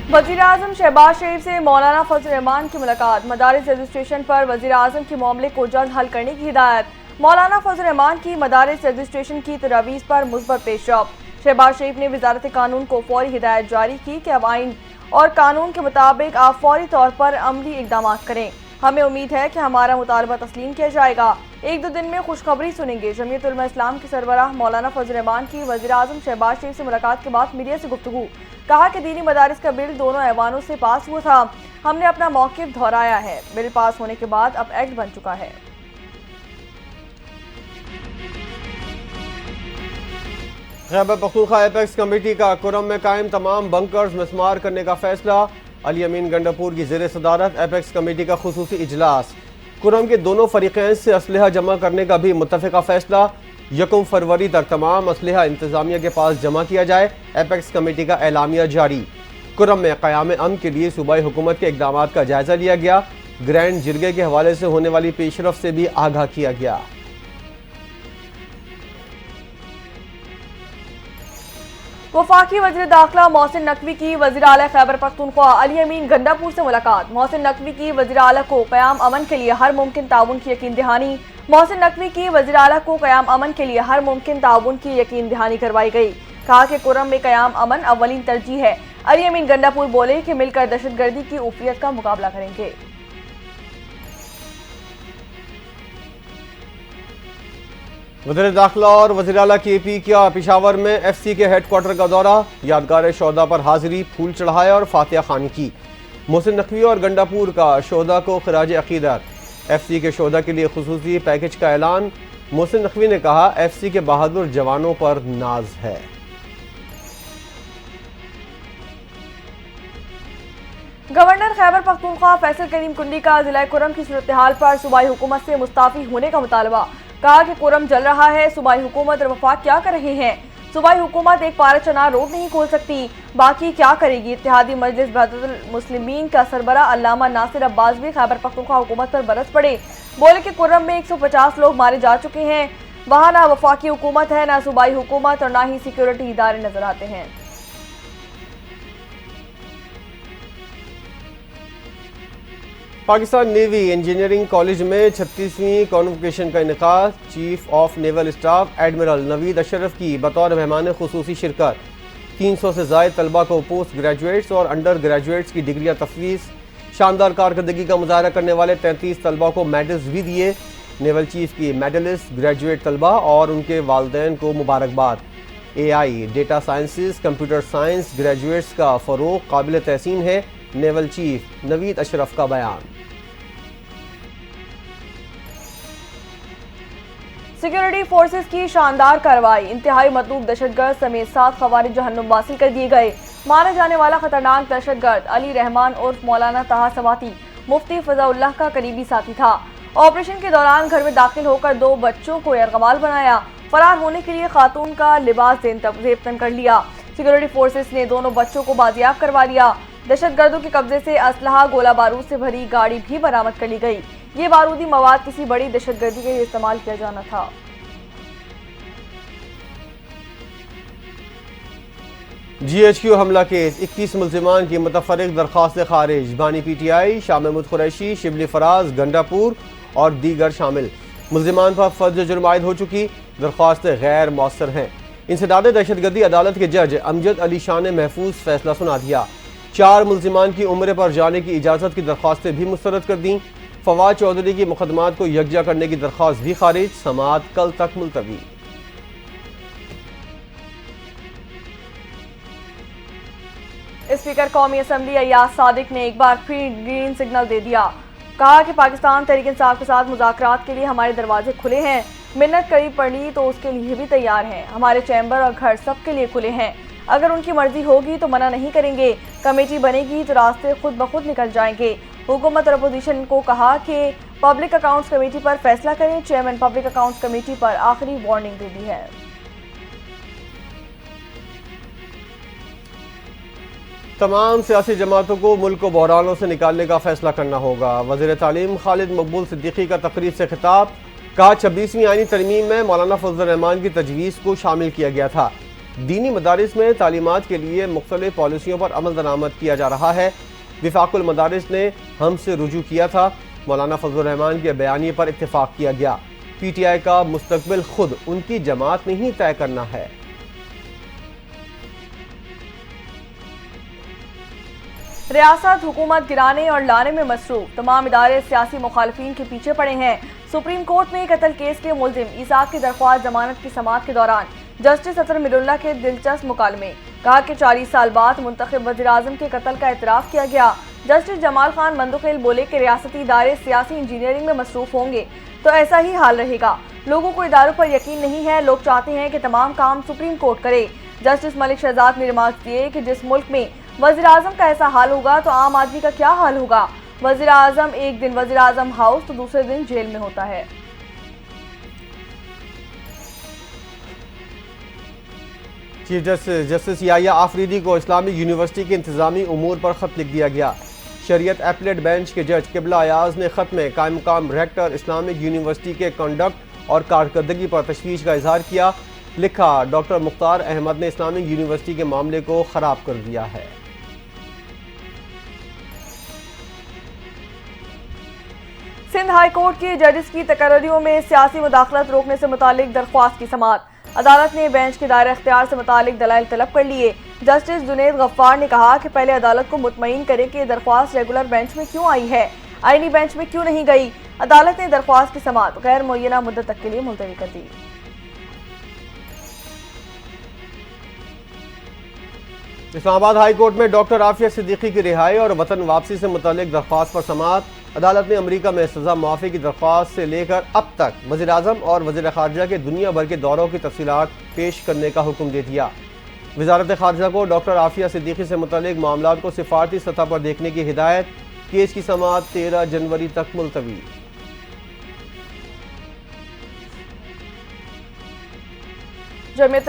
वज़ीर आज़म शहबाज शरीफ से मौलाना फजल रहमान की मुलाकात। मदारिस रजिस्ट्रेशन पर वज़ीर आज़म के मामले को जल्द हल करने की हिदायत। मौलाना फजल रहमान की मदारिस रजिस्ट्रेशन की तजवीज़ पर मुस्बत पेशरफ्त। शहबाज शरीफ ने वज़ारत कानून को फौरी हिदायत जारी की कि अब आइन और कानून के मुताबिक आप फौरी तौर पर अमली इकदाम करें। हमें उम्मीद है कि हमारा मुतालबा तस्लीम किया जाएगा। एक दो दिन में खुशखबरी सुनेंगे। जमीयत उलमा इस्लाम के सरबराह मौलाना फजल रहमान की वज़ीर आज़म शहबाज शरीफ से मुलाकात के बाद मीडिया से गुफ्तगू। कहा कि दीनी मदारिस का बिल दोनों ऐवानों से पास हुआ था। हमने अपना मौक़िफ़ दोहराया है। बिल पास होने के बाद अब एक्ट बन चुका है। खैबर पख्तूनख्वा एपेक्स कमेटी का कुरम में कायम तमाम बंकर्स मिसमार करने का फैसला। अली अमीन गंडापुर की ज़ेर सदारत एपेक्स कमेटी का खुसूसी इजलास। कुरम के दोनों फरीक़ैन से असलहा जमा करने का भी मुत्तफ़िका फैसला। 1 फरवरी तक तमाम असलहा इंतज़ामिया के पास जमा किया जाए। एपेक्स कमेटी का एलामिया जारी। कुरम में क़याम अमन के लिए सूबाई हुकूमत के इक़दाम का जायज़ा लिया गया। ग्रैंड जिरगे के हवाले से होने वाली पेशरफ से भी आगाह किया गया। वफाकी वज़ीर दाखिला मोहसिन नकवी की वज़ीर आला खैबर पख्तूनख्वा अली अमीन गंडापुर से मुलाकात। मोहसिन नकवी की वज़ीर आला को क़याम अमन के लिए हर मुमकिन ताउन की यकीन दहानी। मोहसिन नकवी की वज़ीर आला को क़याम अमन के लिए हर मुमकिन ताउन की यकीन दहानी करवाई गई। कहा कि कुरम में क़याम अमन अव्वलीन तरजीह है। अली अमीन गंडापुर बोले कि मिलकर दहशतगर्दी की उफ़ियत का मुकाबला करेंगे। वज़ीर दाखिला और वज़ीर आला के पी किया पेशावर में FC के हेडक्वार्टर का दौरा। यादगार शोहदा पर हाजिरी, फूल चढ़ाया और फातिहा खानी की। मोहसिन नकवी और गंडापुर का शोहदा को खराज अकीदत। FC के शोहदा के लिए खुसूसी पैकेज का ऐलान। मोहसिन नकवी ने कहा FC के बहादुर जवानों पर नाज है। गवर्नर खैबर पख्तूनख्वा फैसल करीम कुंडी का जिला कुरम की सूरत हाल पर सूबाई हुकूमत से मुस्ताफी होने का मुतालबा। कहा कि कुरम जल रहा है, सूबाई हुकूमत और वफाक क्या कर रहे हैं। सूबाई हुकूमत एक पारा चना रोड नहीं खोल सकती, बाकी क्या करेगी। इत्तेहादी मजलिस वहदतुल मुस्लिमीन का सरबरा अल्लामा नासिर अब्बास भी खैबर पख्तूनख्वा हुकूमत पर बरस पड़े। बोले कि कुरम में 150 लोग मारे जा चुके हैं। वहाँ ना वफाकी हुकूमत है, ना सूबाई हुकूमत और ना ही सिक्योरिटी इदारे नजर आते हैं। पाकिस्तान नेवी इंजीनियरिंग कॉलेज में 36वीं कॉन्वोकेशन का इनेकाद। Chief of naval staff admiral Naveed Ashraf की बतौर मेहमान खुसूसी शिरकत। 300 से ज़ायद तलबा को पोस्ट ग्रेजुएट्स और अंडर ग्रेजुएट्स की डिग्रियाँ तफवीज़। शानदार कारकर्दगी का मुजाहरा करने वाले 33 तलबा को मेडल्स भी दिए। नेवल चीफ की मेडलिस्ट ग्रेजुएट तलबा और उनके वालिदैन को मुबारकबाद। AI, data sciences, computer science graduates का फ़रोग़ काबिल तहसीन है। नेवल चीफ नवीद अशरफ का बयान। सिक्योरिटी फोर्सेस की शानदार कार्रवाई। इंतहाई मतलूब दहशतगर्द समेत 7 खवारिज जहन्नुम वासिल कर दिए गए। माना जाने वाला खतरनाक दहशतगर्द अली रहमान उर्फ मौलाना तहा सवाती मुफ्ती फजाउल्लाह का करीबी साथी था। ऑपरेशन के दौरान घर में दाखिल होकर 2 बच्चों को यरगमाल बनाया। फरार होने के लिए खातून का लिबास जेबतन कर लिया। सिक्योरिटी फोर्सेस ने दोनों बच्चों को बाजियाब करवा लिया। दहशतगर्दों के कब्जे से असलहा, गोला बारूद से भरी गाड़ी भी बरामद कर ली गई। ये बारूदी मवाद किसी बड़ी दहशतगर्दी के लिए इस्तेमाल किया जाना था। GHQ हमला केस 21 मुल्जिमान की मुतफर्रिक दरख्वास्त खारिज। बानी PTI, शाह महमूद कुरैशी, शिबली फराज, गंडापुर और दीगर शामिल। मुल्जिमान पर फर्ज जुर्म आयद हो चुकी। दरख्वास्तें गैर मौसर हैं। इंसदाद दहशतगर्दी अदालत के जज अमजद अली शाह ने महफूज फैसला सुना दिया। 4 मुल्जिमान की उम्र पर जाने की इजाज़त की दरख्वास्तें भी मुस्तरद कर दी। फवाद चौधरी की मुकदमात को यकजा करने की दरख्वास्त भी खारिज। समाअत कल तक मुलतवी। स्पीकर कौमी असम्बली अय्याज सादिक ने एक बार फिर ग्रीन सिग्नल दे दिया। कहा कि पाकिस्तान तहरीक इंसाफ के साथ मुज़ाकरात के लिए हमारे दरवाजे खुले हैं। मिन्नत करीब पड़ी तो उसके लिए भी तैयार हैं। हमारे चैम्बर और घर सबके लिए खुले हैं। अगर उनकी मर्जी होगी तो मना नहीं करेंगे। कमेटी बनेगी तो रास्ते खुद ब खुद निकल जाएंगे। हुकूमत और अपोजिशन को कहा कि पब्लिक अकाउंट्स कमेटी पर फैसला करें। चेयरमैन पब्लिक अकाउंट्स कमेटी पर आखिरी वार्निंग दे दी है। तमाम सियासी जमातों को मुल्क को बहरानों से निकालने का फैसला करना होगा। वज़ीर तालीम खालिद मकबूल सिद्दीकी का तकरीर से खिताब। कहा 26वीं आईनी तरमीम में मौलाना फजल रहमान की तजवीज़ को शामिल किया गया था। दीनी मदारिस में तालीमात के लिए मुख्तलिफ पॉलिसियों पर अमल दरामद किया जा रहा है। विफाकुल मदारिस ने हमसे रुजू किया था। मौलाना फजलुर रहमान के बयानी पर इत्तेफाक किया गया। PTI का मुस्तकबिल खुद उनकी जमात ने ही तय करना है। रियासत हुकूमत गिराने और लाने में मसरूफ, तमाम इदारे सियासी मुखालफिन के पीछे पड़े हैं। सुप्रीम कोर्ट में कत्ल केस के मुलजिम ईसाक की दरख्वास्त जमानत की समाअत के दौरान जस्टिस अतर मिरुल्ला के दिलचस्प मुकालमे। कहा कि 40 साल बाद मुंतखब वज़ीर आज़म के कत्ल का एतराफ़ किया गया। जस्टिस जमाल खान मंदुखिल बोले कि रियासती इदारे सियासी इंजीनियरिंग में मसरूफ होंगे तो ऐसा ही हाल रहेगा। लोगों को इदारों पर यकीन नहीं है, लोग चाहते हैं कि तमाम काम सुप्रीम कोर्ट करे। जस्टिस मलिक शहजाद ने रिमार्क दिए कि जिस मुल्क में वज़ीर आज़म का ऐसा हाल होगा तो आम आदमी का क्या हाल होगा। वज़ीर आज़म एक दिन वज़ीर आज़म हाउस तो दूसरे दिन जेल में होता है। चीफ जस्टिस याहिया आफरीदी को इस्लामिक यूनिवर्सिटी के इंतजामी उमूर पर खत लिख दिया गया। शरीयत एपलेट बेंच के जज किबला अयाज ने खत में कायम मुकाम रेक्टर इस्लामिक यूनिवर्सिटी के कंडक्ट और कारकर्दगी पर तशवीश का इजहार किया। लिखा, डॉक्टर मुख्तार अहमद ने इस्लामिक यूनिवर्सिटी के मामले को खराब कर दिया है। सिंध हाई कोर्ट के जजेस की तकर्रियों में सियासी मुदाखलत रोकने से मुतालिक दरख्वास्त की समाअत। अदालत ने बेंच के दायरे इख्तियार से मुतालिक दलाइल तलब कर लिए। जस्टिस जुनैद गफ्फार ने कहा कि पहले अदालत को मुतमईन करें कि दरख्वास्त रेगुलर बेंच में क्यों आई है, आईनी बेंच में क्यों नहीं गई। अदालत ने दरख्वास्त की समाअत गैर मुअय्यना मुद्दत तक के लिए मुलतवी कर दी। इस्लामाबाद हाई कोर्ट में डॉक्टर आफिया सिद्दीकी की रिहाई और वतन वापसी से मुतालिक दरख्वास्त पर समाअत। अदालत ने अमरीका में सजा मुआफ़ी की दरख्वास्त से लेकर अब तक वज़ीर आज़म और वज़ीर ख़ारजा के दुनिया भर के दौरों की तफसीलात पेश करने का हुक्म दे दिया। वज़ारत ख़ारजा को डॉक्टर आफिया सिद्दीकी से मुतालिक मामलात को सिफारती सतह पर देखने की हिदायत। केस की समाअत 13 जनवरी तक मुलतवी। जमीयत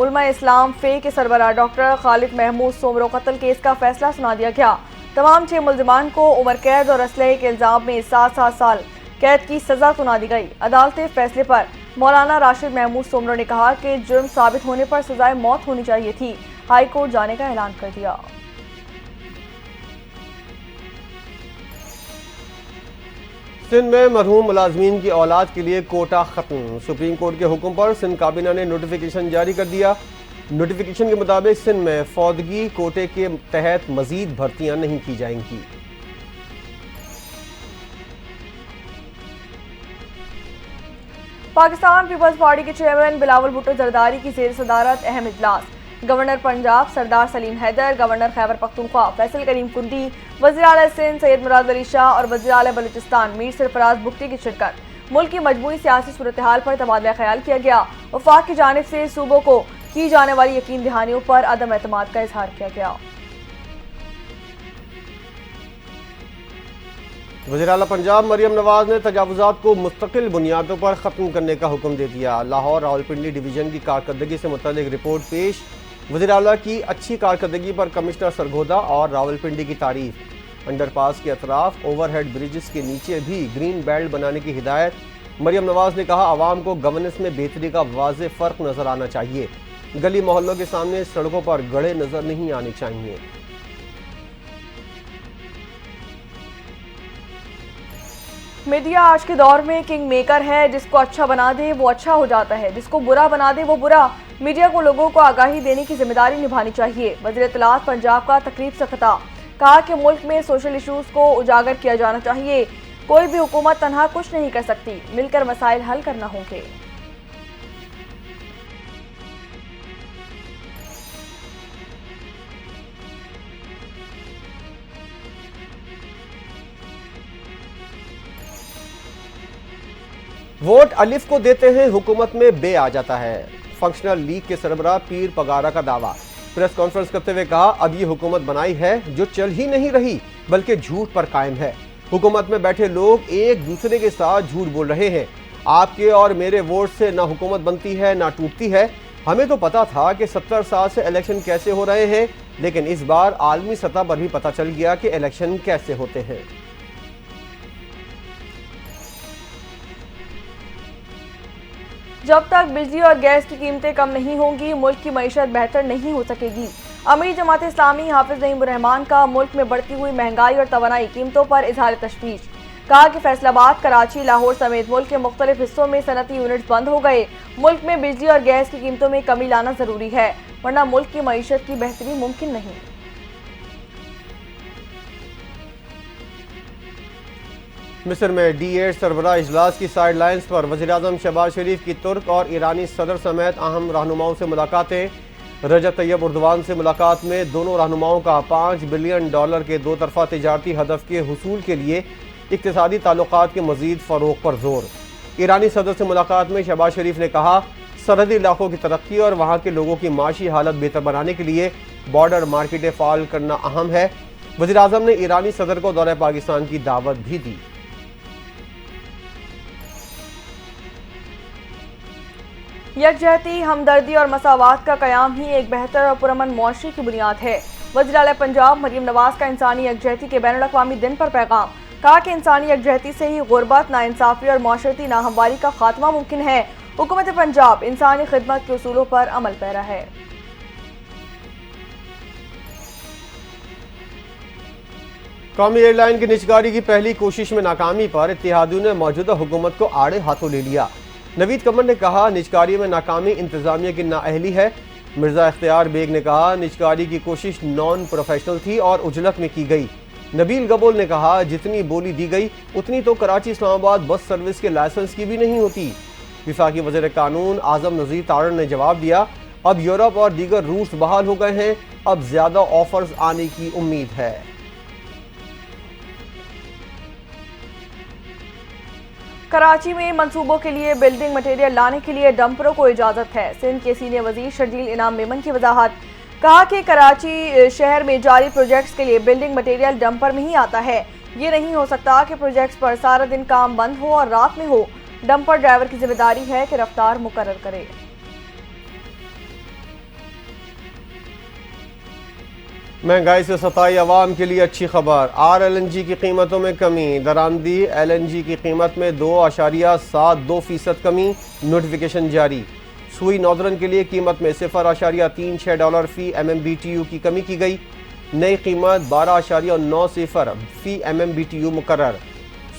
उलमा इस्लाम फे के सरबराह डॉक्टर खालिद महमूद सोमरो कत्ल केस का फैसला सुना दिया गया। तमाम 6 मुल्जिमान को उम्र कैद और असलहे के इल्जाम में 7 साल कैद की सजा सुना दी गई। अदालती फैसले पर मौलाना राशिद महमूद सोमरो ने कहा कि जुर्म साबित होने पर सजाए मौत होनी चाहिए थी। हाई कोर्ट जाने का ऐलान कर दिया। सिंध में मरहूम मुलाजमीन की औलाद के लिए कोटा खत्म। सुप्रीम कोर्ट के हुक्म पर सिंध काबीना ने नोटिफिकेशन जारी कर दिया। नोटिफिकेशन के मुताबिक सिंध में फौदगी कोटे के तहत मजीद भर्तियां नहीं की जाएंगी। पाकिस्तान पीपल्स पार्टी के चेयरमैन बिलावल भुट्टो जरदारी की जेर सदारत अहम इजलास। गवर्नर पंजाब सरदार सलीम हैदर, गवर्नर खैबर पख्तूनख्वा फैसल करीम कुंदी, वज़ीर आला सिंध सैयद मुराद अली शाह और वज़ीर आला बलूचिस्तान मीर सरफराज बुख्ती की शिरकत। मुल्क की मजमूई सियासी सूरत हाल पर तबादला ख्याल किया गया। वफाक की जानिब से सूबों को की जाने वाली यकीन दहानियों पर अदम एतमाद का इजहार किया गया। वज़ीर आला पंजाब मरियम नवाज ने तजावुज़ात को मुस्तकिल बुनियादों पर ख़त्म करने का हुक्म दे दिया। लाहौर रावलपिंडी डिवीज़न की कारकर्दगी से मुतल्लिक रिपोर्ट पेश। वज़ीर आला की अच्छी कारकर्दगी पर कमिश्नर सरगोदा और रावलपिंडी की तारीफ। अंडरपास के अतराफ ओवरहेड ब्रिजेस के नीचे भी ग्रीन बेल्ट बनाने की हिदायत। मरियम नवाज ने कहा, आवाम को गवर्नेंस में बेहतरी का वाज़ेह फ़र्क नज़र आना चाहिए। गली मोहल्लों के सामने सड़कों पर गड़े नज़र नहीं आने चाहिए। मीडिया आज के दौर में किंग मेकर है। जिसको अच्छा बना दे वो अच्छा हो जाता है, जिसको बुरा बना दे वो बुरा। मीडिया को लोगों को आगाही देने की जिम्मेदारी निभानी चाहिए। वज़ीर इत्तलात पंजाब का तकरीब से खिताब। कहा कि मुल्क में सोशल इशूज़ को उजागर किया जाना चाहिए। कोई भी हुकूमत तनहा कुछ नहीं कर सकती, मिलकर मसाइल हल करना होंगे। वोट अलिफ को देते हैं, हुकूमत में बे आ जाता है। फंक्शनल लीग के सरबराह पीर पगारा का दावा। प्रेस कॉन्फ्रेंस करते हुए कहा, अब ये हुकूमत बनाई है जो चल ही नहीं रही बल्कि झूठ पर कायम है। हुकूमत में बैठे लोग एक दूसरे के साथ झूठ बोल रहे हैं। आपके और मेरे वोट से ना हुकूमत बनती है ना टूटती है। हमें तो पता था कि 70 साल से इलेक्शन कैसे हो रहे हैं, लेकिन इस बार आलमी सतह पर भी पता चल गया कि इलेक्शन कैसे होते हैं। जब तक बिजली और गैस की कीमतें कम नहीं होंगी, मुल्क की मईशत बेहतर नहीं हो सकेगी। अमीर जमात इस्लामी हाफिज नईमुर्रहमान का मुल्क में बढ़ती हुई महंगाई और तवानाई कीमतों पर इजहार तशवीश। कहा कि फैसलाबाद, कराची, लाहौर समेत मुल्क के मुख्तलिफ हिस्सों में सनती यूनिट्स बंद हो गए। मुल्क में बिजली और गैस की कीमतों में कमी लाना जरूरी है, वरना मुल्क की मईशत की बेहतरी मुमकिन नहीं। मिस्र में D8 सरबराह इजलास की साइड लाइन्स पर वज़ीर-ए-आज़म शहबाज शरीफ की तुर्क और ईरानी सदर समेत अहम रहनुमाओं से मुलाकातें। रजब तैयब उर्दवान से मुलाकात में दोनों रहनुमाओं का $5 बिलियन के दो तरफा तिजारती हदफ के हुसूल के लिए इक्तिसादी ताल्लुकात के मजीद फ़रोग़ पर जोर। ईरानी सदर से मुलाकात में शहबाज शरीफ ने कहा, सरहदी इलाकों की तरक्की और वहाँ के लोगों की माशी हालत बेहतर बनाने के लिए बॉर्डर मार्केटें फ़ाल करना अहम है। वज़ीर-ए-आज़म ने ईरानी सदर को दौरे पाकिस्तान की दावत भी दी। यकजहती, हमदर्दी और मसावात का क़याम ही एक बेहतर और पुरअमन मुआशरे की बुनियाद है। वज़ीर-ए-आला पंजाब मरियम नवाज का इंसानी यकजहती के बैनुल अक़वामी दिन पर पैगाम। कहा कि इंसानी यकजहती से ही गुरबत, नाइंसाफ़ी और मुआशरती नाहमवारी का खात्मा मुमकिन है। हुकूमत पंजाब इंसानी खिदमत के उसूलों पर अमल पैरा है। कौमी एयरलाइन की निजकारी की पहली कोशिश में नाकामी पर इत्तेहादियों ने मौजूदा हुकूमत को आड़े हाथों ले लिया। नवीद कमर ने कहा, निजकारी में नाकामी इंतजामिया की नाअहली है। मिर्जा इख्तियार बेग ने कहा, निजकारी की कोशिश नॉन प्रोफेशनल थी और उजलत में की गई। नबील गबोल ने कहा, जितनी बोली दी गई उतनी तो कराची इस्लामाबाद बस सर्विस के लाइसेंस की भी नहीं होती। विफाकी वज़ीर कानून आज़म नज़ीर तारण ने जवाब दिया, अब यूरोप और दीगर रूट्स बहाल हो गए हैं, अब ज्यादा ऑफर्स आने की उम्मीद है। कराची में मंसूबों के लिए बिल्डिंग मटेरियल लाने के लिए डंपरों को इजाजत है। सिंध के सीनियर वजीर शर्जील इनाम मेमन की वजाहत। कहा कि कराची शहर में जारी प्रोजेक्ट्स के लिए बिल्डिंग मटेरियल डंपर में ही आता है। ये नहीं हो सकता कि प्रोजेक्ट्स पर सारा दिन काम बंद हो और रात में हो। डंपर ड्राइवर की जिम्मेदारी है कि रफ्तार मुकर्रर करे। महंगाई से सताई अवाम के लिए अच्छी खबर। RLNG की कीमतों में कमी। दरामदी LNG की कीमत में 2.72% कमी। नोटिफिकेशन जारी। सुई नॉर्दर्न के लिए कीमत में $0.36 फी MMBTU की कमी की गई। नई कीमत 12.90 फी MMBTU मुकर्रर।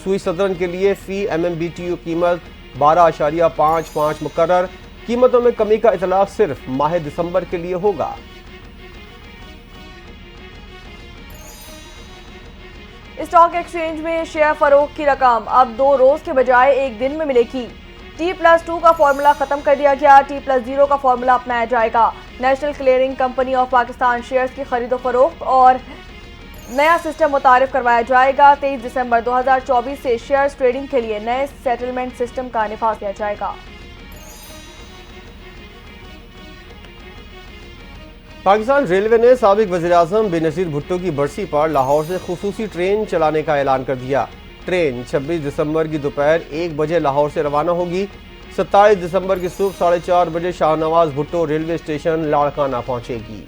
सुई सदर्न के लिए फी MMBTU कीमत 12.55 मुकर्रर। कीमतों में कमी का इतलाक सिर्फ माह दिसंबर के लिए होगा। स्टॉक एक्सचेंज में शेयर फरोख्त की रकम अब 2 रोज के बजाय एक दिन में मिलेगी। T+2 का फॉर्मूला खत्म कर दिया गया। T+0 का फॉर्मूला अपनाया जाएगा। National clearing company of Pakistan shares की खरीदो फरोख्त और नया सिस्टम मुतारिफ करवाया जाएगा। 23 दिसंबर 2024 से शेयर्स ट्रेडिंग के लिए नए सेटलमेंट सिस्टम का निफाज किया जाएगा। पाकिस्तान रेलवे ने साबिक वज़ीर-ए-आज़म बेनज़ीर भुट्टो की बरसी पर लाहौर से खुसूसी ट्रेन चलाने का ऐलान कर दिया। ट्रेन 26 दिसंबर की दोपहर 1 बजे लाहौर से रवाना होगी। 27 दिसंबर की सुबह 4:30 बजे शाहनवाज भुट्टो रेलवे स्टेशन लाड़काना पहुंचेगी।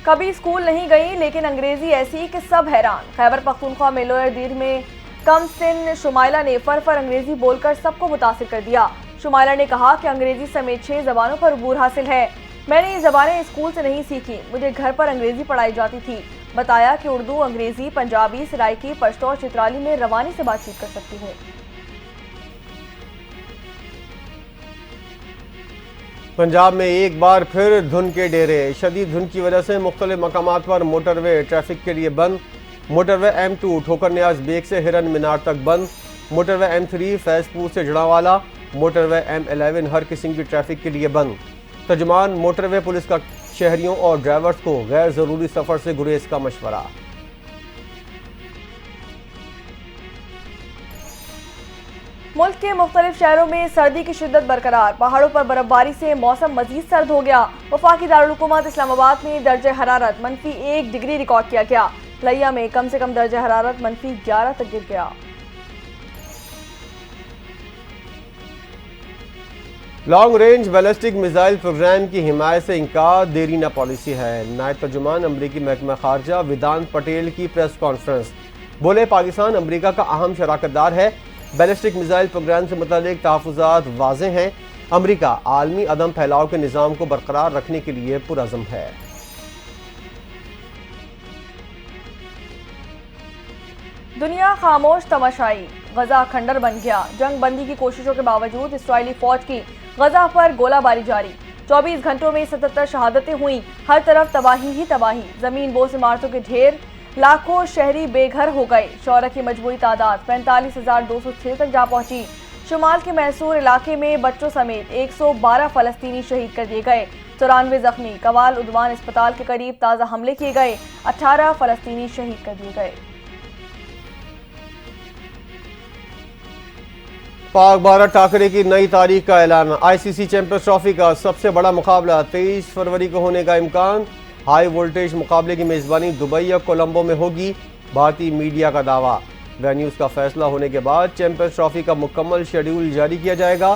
कभी स्कूल नहीं गई लेकिन अंग्रेजी ऐसी कि सब हैरान। खैबर पख्तूनख्वा में लोअर दीर में कम सिन शुमाइला ने फर अंग्रेजी बोलकर सबको मुतासिर कर दिया। शुमाइला ने कहा कि अंग्रेजी समेत 6 जबानों पर अबूर हासिल है। मैंने ये जबानें स्कूल से नहीं सीखी, मुझे घर पर अंग्रेजी पढ़ाई जाती थी। बताया कि उर्दू, अंग्रेजी, पंजाबी, सराइकी, पश्तो और चित्राली में रवानी से बातचीत कर सकती हूँ। पंजाब में एक बार फिर धुंध के डेरे। शदीद धुंध की वजह से मुख्तलिफ मकामात पर मोटरवे ट्रैफिक के लिए बंद। मोटरवे M2 ठोकर न्याज बेग से हिरन मीनार तक बंद। मोटरवे M3 फैजपुर से जड़ावाला। मोटरवे M11 हर किस्म की ट्रैफिक के लिए बंद। तर्जुमान मोटरवे पुलिस का शहरियों और ड्राइवर्स को गैर जरूरी सफर से गुरेज का मशवरा। मुल्क के मुख्तलिफ शहरों में सर्दी की शिद्दत बरकरार। पहाड़ों पर बर्फबारी से मौसम मजीद सर्द हो गया। वफाकी दारुल हुकूमत इस्लामाबाद में दर्जा हरारत -1 डिग्री रिकॉर्ड किया गया। लिया में कम से कम दर्जा हरारत -11 तक गिर गया। Long range ballistic missile programme की हिमायत से इनकार देरीना पॉलिसी है। नायब तर्जुमान अमरीकी महकमा खारजा वेदांत पटेल की प्रेस कॉन्फ्रेंस। बोले पाकिस्तान अमरीका का अहम शराकतदार है। बैलिस्टिक मिसाइल प्रोग्राम से मुतालिक तहफ़्फ़ुज़ात वाज़ेह हैं। अमरीका आलमी अदम फैलाव के निज़ाम को बरकरार रखने के लिए पुरअज़्म है। दुनिया खामोश तमाशाई, गजा खंडर बन गया। जंग बंदी की कोशिशों के बावजूद इस्राएली फौज की गजा पर गोलाबारी जारी। 24 घंटों में 77 शहादतें हुई। हर तरफ तबाही ही तबाही। जमीन बोस इमारतों के ढेर। लाखों शहरी बेघर हो गए। शौहरा की मजबूरी तादाद 45,206 तक जा पहुंची। शुमाल के मैसूर इलाके में बच्चों समेत 112 फलस्तीनी शहीद कर दिए गए। 94 जख्मी। कवाल उद्वान अस्पताल के करीब ताज़ा हमले किए गए। 18 फलस्तीनी शहीद कर दिए गए। पाक भारत टाकरे की नई तारीख का ऐलान। आईसीसी चैंपियंस ट्रॉफी का सबसे बड़ा मुकाबला 23 फरवरी को होने का इम्कान। हाई वोल्टेज मुकाबले की मेजबानी दुबई या कोलंबो में होगी, भारतीय मीडिया का दावा। वेन्यूज का फैसला होने के बाद चैंपियंस ट्रॉफी का मुकम्मल शेड्यूल जारी किया जाएगा।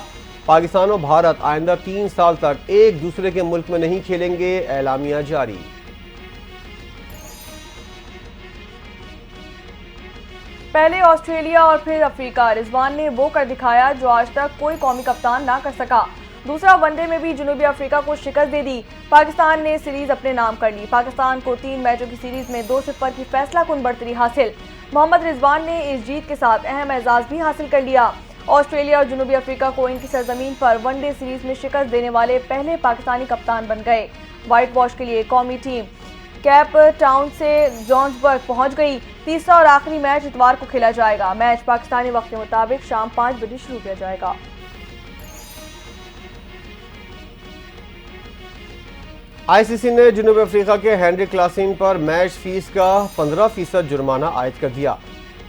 पाकिस्तान और भारत आइंदा 3 साल तक एक दूसरे के मुल्क में नहीं खेलेंगे, एलामिया जारी। पहले ऑस्ट्रेलिया और फिर अफ्रीका। रिजवान ने वो कर दिखाया जो आज तक कोई कौमी कप्तान ना कर सका। दूसरा वनडे में भी जनूबी अफ्रीका को शिकस्त दे दी। पाकिस्तान ने सीरीज अपने नाम कर ली। पाकिस्तान को 3 मैचों की सीरीज में 2-0 की फैसलाकुन बढ़तरी हासिल। मोहम्मद रिजवान ने इस जीत के साथ अहम एजाज भी हासिल कर लिया। ऑस्ट्रेलिया और जनूबी अफ्रीका को इनकी सरजमीन पर वनडे सीरीज में शिकस्त देने वाले पहले पाकिस्तानी कप्तान बन गए। व्हाइट वॉश के लिए कौमी टीम कैप टाउन से जोहान्सबर्ग पहुंच गई। तीसरा और आखिरी मैच इतवार को खेला जाएगा। मैच पाकिस्तानी वक्त के मुताबिक शाम 5 बजे शुरू किया जाएगा। आईसीसी ने जनूबी अफ्रीका के हेनरी क्लासन पर मैच फीस का 15% जुर्माना आयद कर दिया।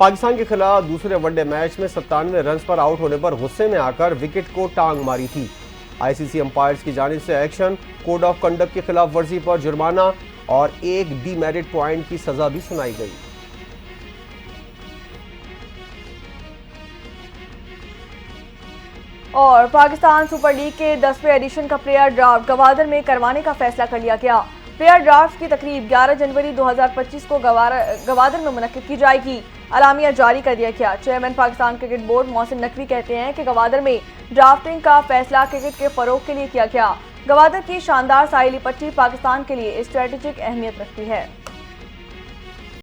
पाकिस्तान के खिलाफ दूसरे वनडे मैच में 97 रन पर आउट होने पर गुस्से में आकर विकेट को टांग मारी थी। आईसीसी अंपायर्स की जानिब से एक्शन, कोड ऑफ कंडक्ट की खिलाफ वर्जी पर जुर्माना और 1 डीमेरिट पॉइंट की सजा भी सुनाई गई। और पाकिस्तान सुपर लीग के 10वें एडिशन का प्लेयर ड्राफ्ट गवादर में करवाने का फैसला कर लिया गया। प्लेयर ड्राफ्ट की तकरीब 11 जनवरी 2025 को गवादर में मुनक्किद की जाएगी। अलामिया जारी कर दिया गया। Chairman Pakistan cricket board Mohsin Naqvi कहते हैं कि गवादर में ड्राफ्टिंग का फैसला क्रिकेट के फरोग के लिए किया गया। गवादर की शानदार साहिली पट्टी पाकिस्तान के लिए स्ट्रेटेजिक अहमियत रखती है।